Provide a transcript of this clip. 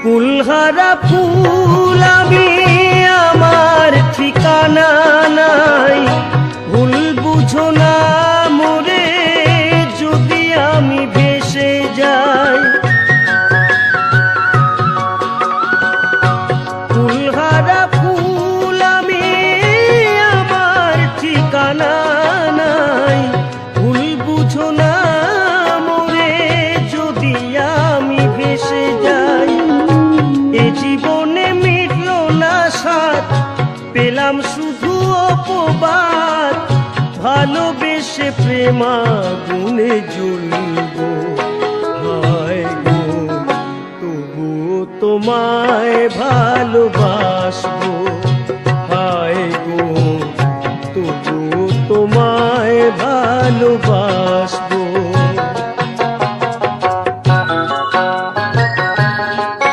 কুলহারা ফুল আমি, আমার ঠিকানা নাই। ভুল বুঝো না মোরে যদি আমি ভেসে যাই। কুলহারা ফুল আমি, আমার ঠিকানা নাই। ভুল বুঝো না মোরে যদি আমি ভেসে যাই। এ জীবনে মিটল না সাথ, পেলাম শুধু অপবাদ। ভালোবেসে প্রেমাগুনে জ্বলব, হায় গো তবুও তোমায় ভালোবাসবো। হায় গো তবুও তোমায় ভালোবাসবো।